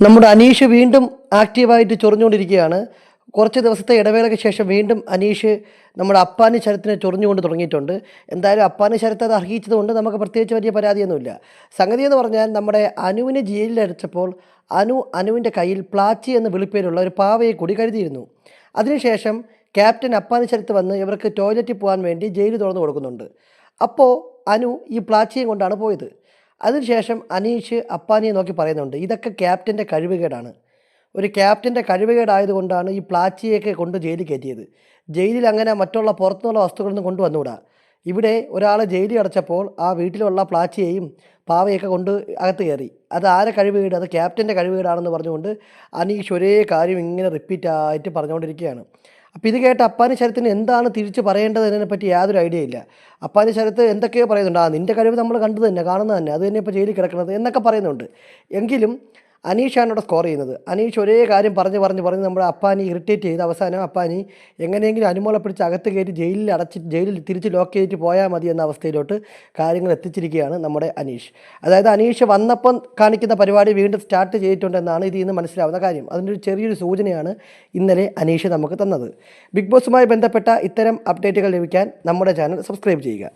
നമ്മുടെ അനീഷ് വീണ്ടും ആക്റ്റീവായിട്ട് ചൊറിഞ്ഞുകൊണ്ടിരിക്കുകയാണ്. കുറച്ച് ദിവസത്തെ ഇടവേളയ്ക്ക് ശേഷം വീണ്ടും അനീഷ് നമ്മുടെ അപ്പാനി ശരത്തിനെ ചൊറിഞ്ഞുകൊണ്ട് തുടങ്ങിയിട്ടുണ്ട്. എന്തായാലും അപ്പാനി ശരത്ത് അത് അർഹിച്ചതുകൊണ്ട് നമുക്ക് പ്രത്യേകിച്ച് വലിയ പരാതിയൊന്നുമില്ല. സംഗതി എന്ന് പറഞ്ഞാൽ നമ്മുടെ അനുവിനെ ജയിലിലടച്ചപ്പോൾ അനുവിൻ്റെ കയ്യിൽ പ്ലാച്ചി എന്ന വിളിപ്പേരുള്ള ഒരു പാവയെ കൂടി കരുതിയിരുന്നു. അതിനുശേഷം ക്യാപ്റ്റൻ അപ്പാനി ശരത്ത് വന്ന് ഇവർക്ക് ടോയ്ലറ്റിൽ പോകാൻ വേണ്ടി ജയിൽ തുറന്നു കൊടുക്കുന്നുണ്ട്. അപ്പോൾ അനു ഈ പ്ലാച്ചിയും കൊണ്ടാണ് പോയത്. അതിനുശേഷം അനീഷ് അപ്പാനിയെ നോക്കി പറയുന്നുണ്ട്, ഇതൊക്കെ ക്യാപ്റ്റൻ്റെ കഴിവുകേടാണ്. ഒരു ക്യാപ്റ്റൻ്റെ കഴിവുകേടായതുകൊണ്ടാണ് ഈ പ്ലാച്ചിയൊക്കെ കൊണ്ട് ജയിലിൽ കയറ്റിയത്. ജയിലിൽ അങ്ങനെ മറ്റുള്ള പുറത്തുനിന്നുള്ള വസ്തുക്കളൊന്നും കൊണ്ടുവന്നുകൂടാ. ഇവിടെ ഒരാളെ ജയിലിൽ അടച്ചപ്പോൾ ആ വീട്ടിലുള്ള പ്ലാച്ചിയെയും പാവയൊക്കെ കൊണ്ട് അകത്ത് കയറി. അത് ആരെ കഴിവുകേട്? അത് ക്യാപ്റ്റൻ്റെ കഴിവുകേടാണെന്ന് പറഞ്ഞുകൊണ്ട് അനീഷ് ഒരേ കാര്യം ഇങ്ങനെ റിപ്പീറ്റായിട്ട് പറഞ്ഞുകൊണ്ടിരിക്കുകയാണ്. അപ്പോൾ ഇത് കേട്ട് അപ്പാനി ശരത്തിന് എന്താണ് തിരിച്ച് പറയേണ്ടത് പറ്റി യാതൊരു ഐഡിയ ഇല്ല. അപ്പാനി ശരത്ത് എന്തൊക്കെയോ പറയുന്നുണ്ട്, നിൻ്റെ കഴിവ് നമ്മൾ കണ്ടത് തന്നെ, കാണുന്നത് തന്നെ, അത് തന്നെ ഇപ്പോൾ ജയിലിൽ കിടക്കുന്നത് എന്നൊക്കെ പറയുന്നുണ്ട്. എങ്കിലും അനീഷാണ് ഇവിടെ സ്കോർ ചെയ്യുന്നത്. അനീഷ് ഒരേ കാര്യം പറഞ്ഞ് നമ്മുടെ അപ്പാനി ഇറിറ്റേറ്റ് ചെയ്ത് അവസാനം അപ്പാനി എങ്ങനെയെങ്കിലും അനുമോളെ പിടിച്ച് അകത്ത് കയറ്റി ജയിലിൽ തിരിച്ച് ലോക്ക് ചെയ്തിട്ട് പോയാൽ മതി എന്ന അവസ്ഥയിലോട്ട് കാര്യങ്ങൾ എത്തിച്ചിരിക്കുകയാണ് നമ്മുടെ അനീഷ്. അതായത് അനീഷ് വന്നപ്പം കാണിക്കുന്ന പരിപാടി വീണ്ടും സ്റ്റാർട്ട് ചെയ്തിട്ടുണ്ടെന്നാണ് ഇതിൽ നിന്ന് മനസ്സിലാവുന്ന കാര്യം. അതിൻ്റെ ഒരു ചെറിയൊരു സൂചനയാണ് ഇന്നലെ അനീഷ് നമുക്ക് തന്നത്. ബിഗ് ബോസുമായി ബന്ധപ്പെട്ട ഇത്തരം അപ്ഡേറ്റുകൾ ലഭിക്കാൻ നമ്മുടെ ചാനൽ സബ്സ്ക്രൈബ് ചെയ്യുക.